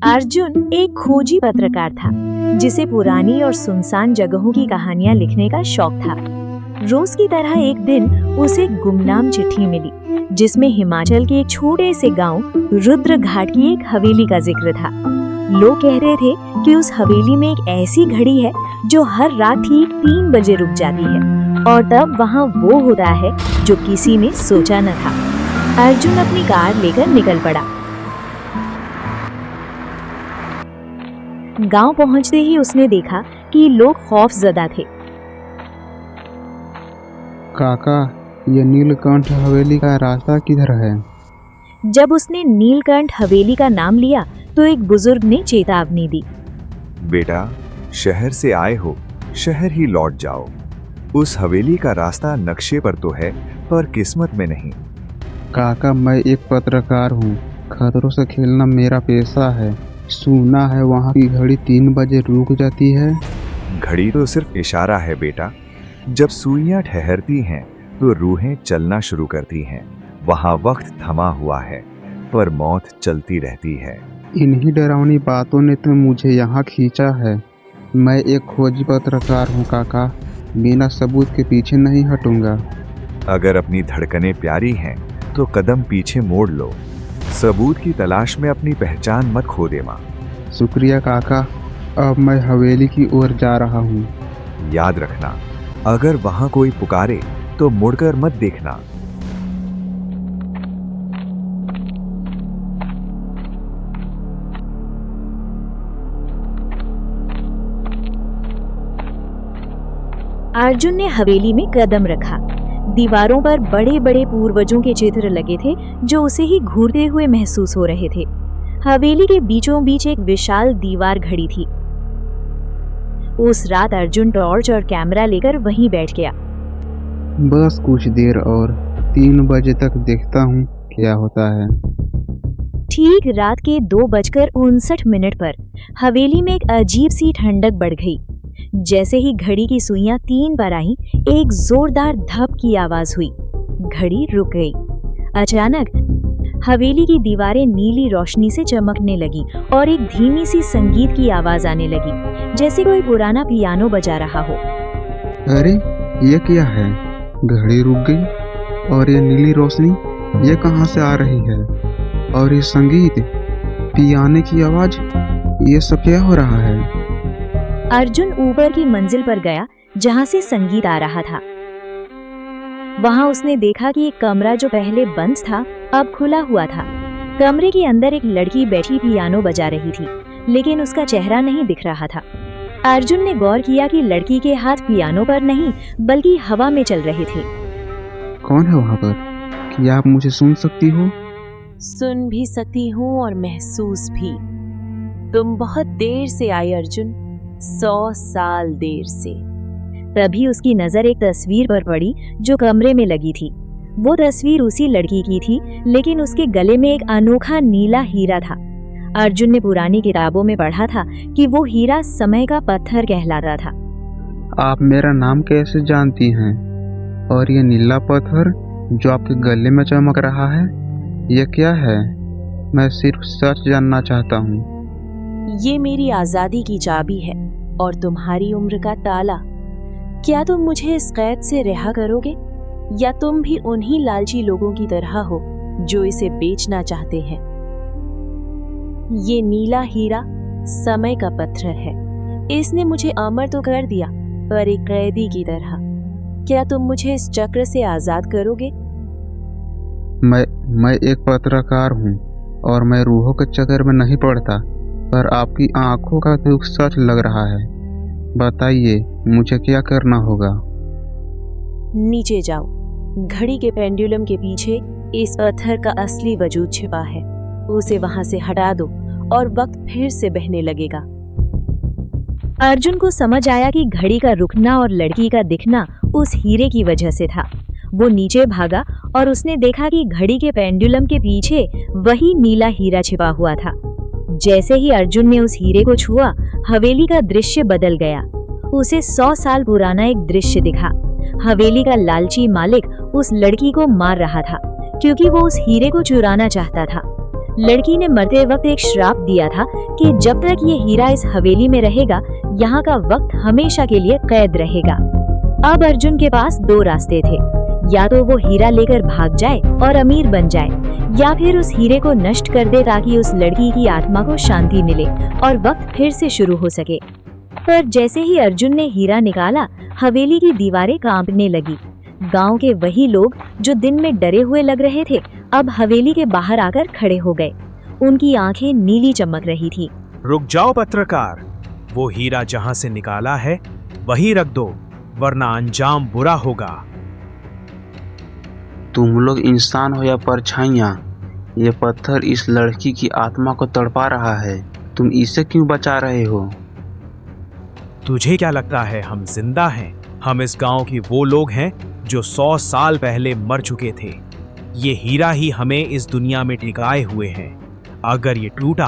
अर्जुन एक खोजी पत्रकार था जिसे पुरानी और सुनसान जगहों की कहानियां लिखने का शौक था। रोज की तरह एक दिन उसे एक गुमनाम चिट्ठी मिली जिसमें हिमाचल के एक छोटे से गांव रुद्र घाट की एक हवेली का जिक्र था। लोग कह रहे थे कि उस हवेली में एक ऐसी घड़ी है जो हर रात ठीक 3 बजे रुक जाती है और तब वहाँ वो होता है जो किसी ने सोचा न था। अर्जुन अपनी कार लेकर निकल पड़ा। गांव पहुंचते ही उसने देखा कि लोग खौफजदा थे। काका, ये नीलकंठ हवेली का रास्ता किधर है? जब उसने नीलकंठ हवेली का नाम लिया तो एक बुजुर्ग ने चेतावनी दी। बेटा, शहर से आए हो, शहर ही लौट जाओ। उस हवेली का रास्ता नक्शे पर तो है, पर किस्मत में नहीं। काका, मैं एक पत्रकार हूँ। खतरों से खेलना मेरा पेशा है। सुना है वहाँ की घड़ी 3 बजे रुक जाती है। घड़ी तो सिर्फ इशारा है बेटा। जब सुइयां ठहरती हैं तो रूहें चलना शुरू करती हैं। वहाँ वक्त थमा हुआ है, पर मौत चलती रहती है। इन्हीं डरावनी बातों ने तो मुझे यहाँ खींचा है। मैं एक खोजी पत्रकार हूँ काका, बिना सबूत के पीछे नहीं हटूंगा। अगर अपनी धड़कनें प्यारी हैं तो कदम पीछे मोड़ लो। सबूत की तलाश में अपनी पहचान मत खो दे माँ। शुक्रिया काका, अब मैं हवेली की ओर जा रहा हूँ। याद रखना, अगर वहाँ कोई पुकारे तो मुड़कर मत देखना। अर्जुन ने हवेली में कदम रखा। दीवारों पर बड़े बड़े पूर्वजों के चित्र लगे थे जो उसे ही घूरते हुए महसूस हो रहे थे। हवेली के बीचों बीच एक विशाल दीवार खड़ी थी। उस रात अर्जुन टॉर्च और कैमरा लेकर वहीं बैठ गया। बस कुछ देर और, 3 बजे तक देखता हूँ क्या होता है। ठीक रात के 2:59 पर हवेली में एक अजीब सी ठंडक बढ़ गई। जैसे ही घड़ी की सुइयां 3 पर आईं, एक जोरदार धप की आवाज हुई। घड़ी रुक गई। अचानक हवेली की दीवारें नीली रोशनी से चमकने लगी और एक धीमी सी संगीत की आवाज आने लगी, जैसे कोई पुराना पियानो बजा रहा हो। अरे, ये क्या है? घड़ी रुक गई और ये नीली रोशनी, ये कहाँ से आ रही है? और ये संगीत, पियानो की आवाज, ये सब क्या हो रहा है? अर्जुन ऊपर की मंजिल पर गया जहां से संगीत आ रहा था। वहां उसने देखा कि एक कमरा जो पहले बंद था अब खुला हुआ था। कमरे के अंदर एक लड़की बैठी पियानो बजा रही थी, लेकिन उसका चेहरा नहीं दिख रहा था। अर्जुन ने गौर किया कि लड़की के हाथ पियानो पर नहीं बल्कि हवा में चल रहे थे। कौन है वहाँ पर? क्या आप मुझे सुन सकती हो? सुन भी सकती हूँ और महसूस भी। तुम बहुत देर से आई अर्जुन, 100 साल देर से। तभी उसकी नजर एक तस्वीर पर पड़ी जो कमरे में लगी थी। वो तस्वीर उसी लड़की की थी, लेकिन उसके गले में एक अनोखा नीला हीरा था। अर्जुन ने पुरानी किताबों में पढ़ा था कि वो हीरा समय का पत्थर कहलाता था। आप मेरा नाम कैसे जानती हैं? और ये नीला पत्थर जो आपके गले में चमक रहा है, ये क्या है? मैं सिर्फ सच जानना चाहता हूँ। ये मेरी आजादी की चाबी है और तुम्हारी उम्र का ताला। क्या तुम मुझे इस कैद से रिहा करोगे, या तुम भी उन्हीं लालची लोगों की तरह हो जो इसे बेचना चाहते हैं? ये नीला हीरा समय का पत्थर है। इसने मुझे अमर तो कर दिया, पर एक कैदी की तरह। क्या तुम मुझे इस चक्र से आजाद करोगे? मैं एक पत्रकार हूँ और मैं रूहों के चक्कर में नहीं पड़ता, पर आपकी आंखों का दुख सच लग रहा है। बताइए, मुझे क्या करना होगा? नीचे जाओ। घड़ी के पेंडुलम के पीछे इस पत्थर का असली वजूद छिपा है। उसे वहां से हटा दो और वक्त फिर से बहने लगेगा। अर्जुन को समझ आया कि घड़ी का रुकना और लड़की का दिखना उस हीरे की वजह से था। वो नीचे भागा और उसने देखा कि घड़ी के पेंडुलम के पीछे वही नीला हीरा छिपा हुआ था। जैसे ही अर्जुन ने उस हीरे को छुआ, हवेली का दृश्य बदल गया। उसे 100 साल पुराना एक दृश्य दिखा। हवेली का लालची मालिक उस लड़की को मार रहा था क्योंकि वो उस हीरे को चुराना चाहता था। लड़की ने मरते वक्त एक श्राप दिया था कि जब तक ये हीरा इस हवेली में रहेगा, यहाँ का वक्त हमेशा के लिए कैद रहेगा। अब अर्जुन के पास दो रास्ते थे, या तो वो हीरा लेकर भाग जाए और अमीर बन जाए, या फिर उस हीरे को नष्ट कर दे ताकि उस लड़की की आत्मा को शांति मिले और वक्त फिर से शुरू हो सके। पर जैसे ही अर्जुन ने हीरा निकाला, हवेली की दीवारें कांपने लगी। गांव के वही लोग जो दिन में डरे हुए लग रहे थे, अब हवेली के बाहर आकर खड़े हो गए। उनकी आंखें नीली चमक रही थी। रुक जाओ पत्रकार, वो हीरा जहां से निकाला है वहीं रख दो, वरना अंजाम बुरा होगा। तुम लोग इंसान हो या परछाइयाँ, ये पत्थर इस लड़की की आत्मा को तड़पा रहा है। तुम इसे क्यों बचा रहे हो? तुझे क्या लगता है हम जिंदा हैं? हम इस गांव की वो लोग हैं जो 100 साल पहले मर चुके थे। ये हीरा ही हमें इस दुनिया में टिकाए हुए हैं। अगर ये टूटा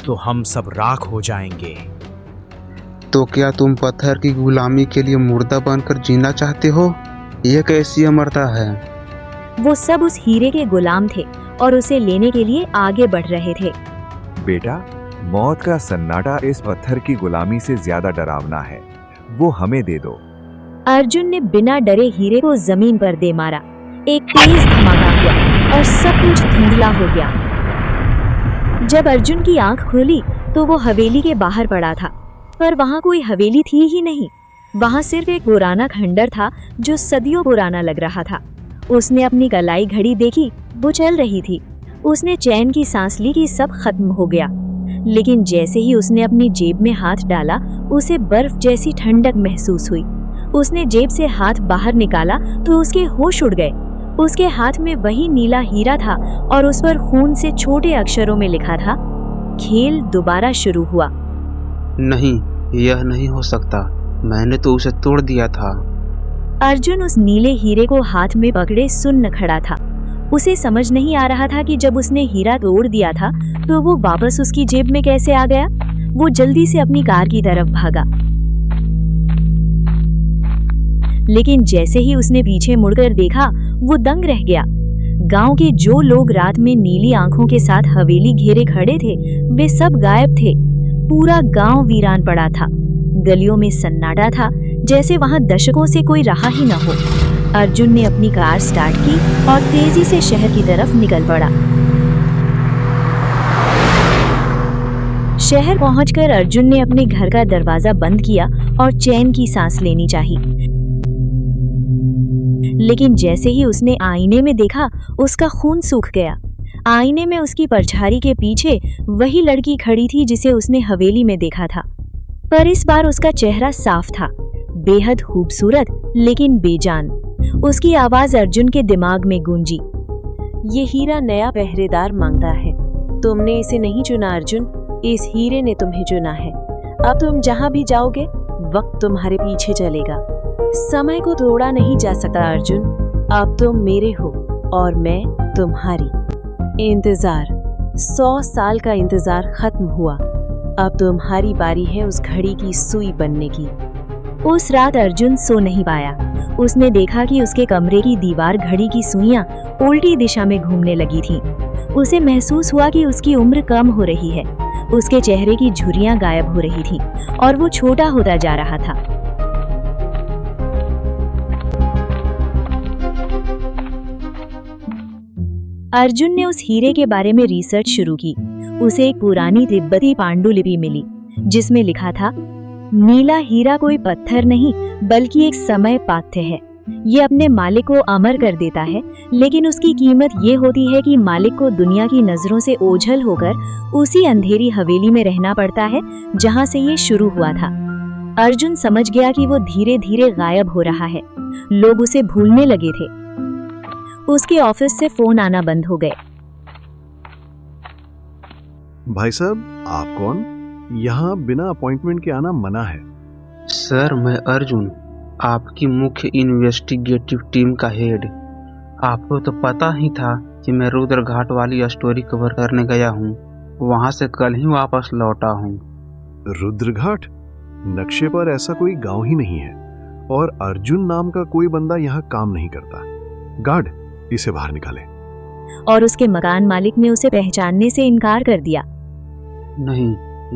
तो हम सब राख हो जाएंगे। तो क्या तुम पत्थर की गुलामी के लिए मुर्दा बनकर जीना चाहते हो? यह कैसी अमरता है? वो सब उस हीरे के गुलाम थे और उसे लेने के लिए आगे बढ़ रहे थे। बेटा, मौत का सन्नाटा इस पत्थर की गुलामी से ज्यादा डरावना है। वो हमें दे दो। अर्जुन ने बिना डरे हीरे को जमीन पर दे मारा। एक तेज धमाका हुआ और सब कुछ धुंधला हो गया। जब अर्जुन की आंख खुली तो वो हवेली के बाहर पड़ा था, पर वहाँ कोई हवेली थी ही नहीं। वहाँ सिर्फ एक पुराना खंडर था जो सदियों पुराना लग रहा था। उसने अपनी कलाई घड़ी देखी, वो चल रही थी। उसने चैन की सांस ली कि सब खत्म हो गया, लेकिन जैसे ही उसने अपनी जेब में हाथ डाला, उसे बर्फ जैसी ठंडक महसूस हुई। उसने जेब से हाथ बाहर निकाला तो उसके होश उड़ गए। उसके हाथ में वही नीला हीरा था और उस पर खून से छोटे अक्षरों में लिखा था, खेल दोबारा शुरू हुआ। नहीं, यह नहीं हो सकता। मैंने तो उसे तोड़ दिया था। अर्जुन उस नीले हीरे को हाथ में पकड़े सुन्न खड़ा था। उसे समझ नहीं आ रहा था कि जब उसने हीरा तोड़ दिया था तो वो वापस उसकी जेब में कैसे आ गया। वो जल्दी से अपनी कार की तरफ भागा, लेकिन जैसे ही उसने पीछे मुड़कर देखा, वो दंग रह गया। गांव के जो लोग रात में नीली आंखों के साथ हवेली घेरे खड़े थे, वे सब गायब थे। पूरा गांव वीरान पड़ा था। गलियों में सन्नाटा था, जैसे वहां दशकों से कोई रहा ही न हो। अर्जुन ने अपनी कार स्टार्ट की और तेजी से शहर की तरफ निकल पड़ा। शहर पहुंचकर अर्जुन ने अपने घर का दरवाजा बंद किया और चैन की सांस लेनी चाहिए। लेकिन जैसे ही उसने आईने में देखा, उसका खून सूख गया। आईने में उसकी परछाई के पीछे वही लड़की खड़ी थी जिसे उसने हवेली में देखा था, पर इस बार उसका चेहरा साफ था, बेहद खूबसूरत लेकिन बेजान। उसकी आवाज अर्जुन के दिमाग में गूंजी। ये हीरा नया पहरेदार मांगता है। तुमने इसे नहीं चुना अर्जुन, इस हीरे ने तुम्हें चुना है। अब तुम जहाँ भी जाओगे, वक्त तुम्हारे पीछे चलेगा। समय को तोड़ा नहीं जा सकता अर्जुन। अब तुम मेरे हो और मैं तुम्हारी। इंतजार, 100 साल का इंतजार खत्म हुआ। अब तुम्हारी बारी है उस घड़ी की सुई बनने की। उस रात अर्जुन सो नहीं पाया। उसने देखा कि उसके कमरे की दीवार घड़ी की सुइयां उल्टी दिशा में घूमने लगी थीं। उसे महसूस हुआ कि उसकी उम्र कम हो रही है। उसके चेहरे की झुर्रियां गायब हो रही थीं और वो छोटा होता जा रहा था। अर्जुन ने उस हीरे के बारे में रिसर्च शुरू की। उसे एक पुरानी तिब्बती पांडुलिपि मिली जिसमें लिखा था, नीला हीरा कोई पत्थर नहीं बल्कि एक समय पाथ्य है। ये अपने मालिक को अमर कर देता है, लेकिन उसकी कीमत ये होती है कि मालिक को दुनिया की नजरों से ओझल होकर उसी अंधेरी हवेली में रहना पड़ता है जहां से ये शुरू हुआ था। अर्जुन समझ गया कि वो धीरे धीरे गायब हो रहा है। लोग उसे भूलने लगे थे। उसके ऑफिस से फोन आना बंद हो गए। भाई साहब, आप कौन? यहाँ बिना अपॉइंटमेंट के आना मना है। सर, मैं अर्जुन, आपकी मुख्य इन्वेस्टिगेटिव टीम का हेड। आपको तो पता ही था कि मैं रुद्रघाट वाली स्टोरी कवर करने गया हूँ। वहाँ से कल ही वापस लौटा हूँ। रुद्रघाट? नक्शे पर ऐसा कोई गांव ही नहीं है और अर्जुन नाम का कोई बंदा यहाँ काम नहीं करता। गार्ड, इसे बाहर निकाले। और उसके मकान मालिक ने उसे पहचानने से इनकार कर दिया। नहीं,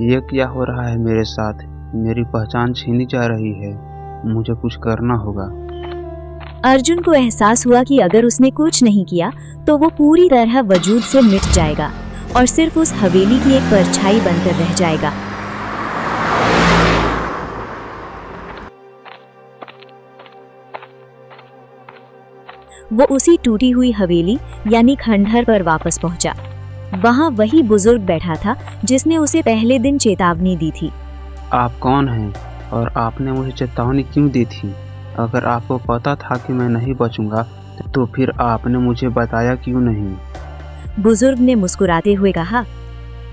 ये क्या हो रहा है मेरे साथ? मेरी पहचान छीनी जा रही है। मुझे कुछ करना होगा। अर्जुन को एहसास हुआ कि अगर उसने कुछ नहीं किया तो वो पूरी तरह वजूद से मिट जाएगा और सिर्फ उस हवेली की एक परछाई बनकर रह जाएगा। वो उसी टूटी हुई हवेली यानी खंडहर पर वापस पहुंचा। वहां वही बुजुर्ग बैठा था जिसने उसे पहले दिन चेतावनी दी थी। आप कौन हैं और आपने मुझे चेतावनी क्यों दी थी? अगर आपको पता था कि मैं नहीं बचूंगा तो फिर आपने मुझे बताया क्यों नहीं? बुजुर्ग ने मुस्कुराते हुए कहा,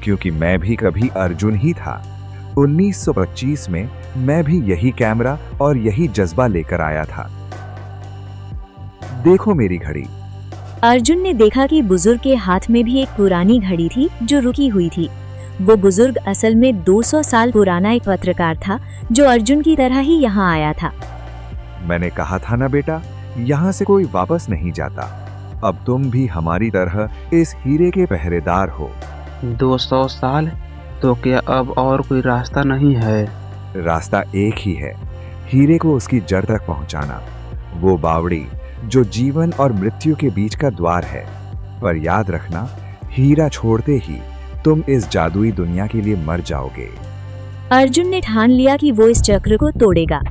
क्योंकि मैं भी कभी अर्जुन ही था। 1925 में मैं भी यही कैमरा और यही जज्बा लेकर आया था। देखो मेरी घड़ी। अर्जुन ने देखा कि बुजुर्ग के हाथ में भी एक पुरानी घड़ी थी जो रुकी हुई थी। वो बुजुर्ग असल में 200 साल पुराना एक पत्रकार था जो अर्जुन की तरह ही यहाँ आया था। मैंने कहा था ना बेटा, यहाँ से कोई वापस नहीं जाता। अब तुम भी हमारी तरह इस हीरे के पहरेदार हो। 200 साल? तो क्या अब और कोई रास्ता नहीं है? रास्ता एक ही है, हीरे को उसकी जड़ तक पहुंचाना। वो बावड़ी जो जीवन और मृत्यु के बीच का द्वार है। पर याद रखना, हीरा छोड़ते ही तुम इस जादुई दुनिया के लिए मर जाओगे। अर्जुन ने ठान लिया कि वो इस चक्र को तोड़ेगा।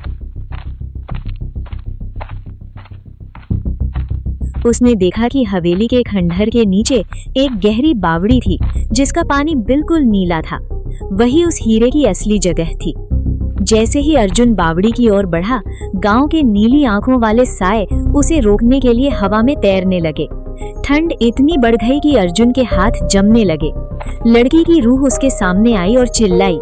उसने देखा कि हवेली के खंडहर के नीचे एक गहरी बावड़ी थी जिसका पानी बिल्कुल नीला था। वही उस हीरे की असली जगह थी। जैसे ही अर्जुन बावड़ी की ओर बढ़ा, गांव के नीली आंखों वाले साए उसे रोकने के लिए हवा में तैरने लगे। ठंड इतनी बढ़ गई कि अर्जुन के हाथ जमने लगे। लड़की की रूह उसके सामने आई और चिल्लाई,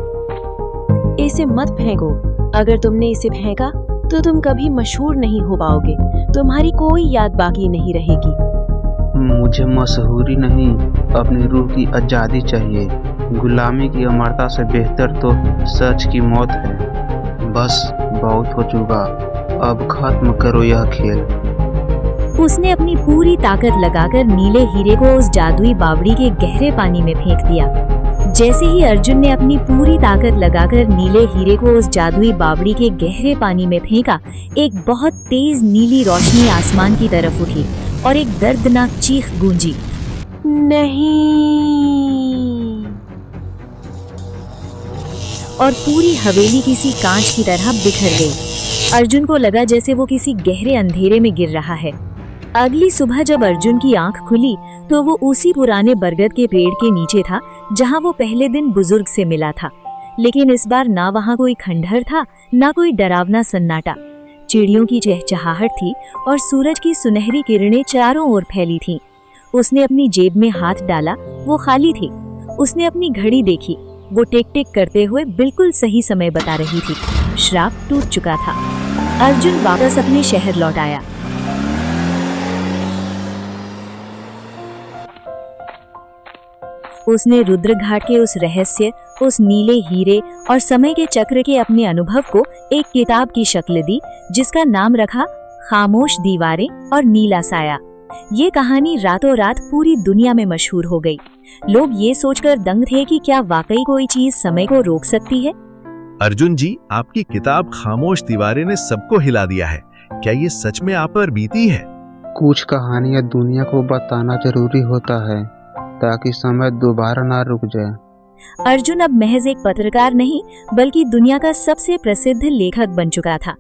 इसे मत फेंको। अगर तुमने इसे फेंका तो तुम कभी मशहूर नहीं हो पाओगे। तुम्हारी कोई याद बाकी नहीं रहेगी। मुझे मशहूरी नहीं, अपनी रूह की आज़ादी चाहिए। गुलामी की अमरता से बेहतर तो सच की मौत है। बस बहुत हो चुका, अब खत्म करो यह खेल। उसने अपनी पूरी ताकत लगाकर नीले हीरे को उस जादुई बावड़ी के गहरे पानी में फेंक दिया। जैसे ही अर्जुन ने अपनी पूरी ताकत लगाकर नीले हीरे को उस जादुई बावड़ी के गहरे पानी में फेंका, एक बहुत तेज नीली रोशनी आसमान की तरफ उठी और एक दर्दनाक चीख गूंजी, नहीं। और पूरी हवेली किसी कांच की तरह बिखर गई। अर्जुन को लगा जैसे वो किसी गहरे अंधेरे में गिर रहा है। अगली सुबह जब अर्जुन की आंख खुली तो वो उसी पुराने बरगद के पेड़ के नीचे था जहां वो पहले दिन बुजुर्ग से मिला था। लेकिन इस बार ना वहां कोई खंडहर था, ना कोई डरावना सन्नाटा। चिड़ियों की चहचहाहट थी और सूरज की सुनहरी किरणें चारों ओर फैली थीं। उसने अपनी जेब में हाथ डाला, वो खाली थी। उसने अपनी घड़ी देखी, वो टिक टिक करते हुए बिल्कुल सही समय बता रही थी। श्राप टूट चुका था। अर्जुन वापस अपने शहर लौट आया। उसने रुद्रघाट के उस रहस्य, उस नीले हीरे और समय के चक्र के अपने अनुभव को एक किताब की शक्ल दी जिसका नाम रखा खामोश दीवारें और नीला साया। ये कहानी रातों रात पूरी दुनिया में मशहूर हो गई। लोग ये सोचकर दंग थे कि क्या वाकई कोई चीज समय को रोक सकती है। अर्जुन जी, आपकी किताब खामोश दीवारें ने सबको हिला दिया है। क्या ये सच में आप पर बीती है? कुछ कहानियां दुनिया को बताना जरूरी होता है ताकि समय दोबारा ना रुक जाए। अर्जुन अब महज एक पत्रकार नहीं बल्कि दुनिया का सबसे प्रसिद्ध लेखक बन चुका था।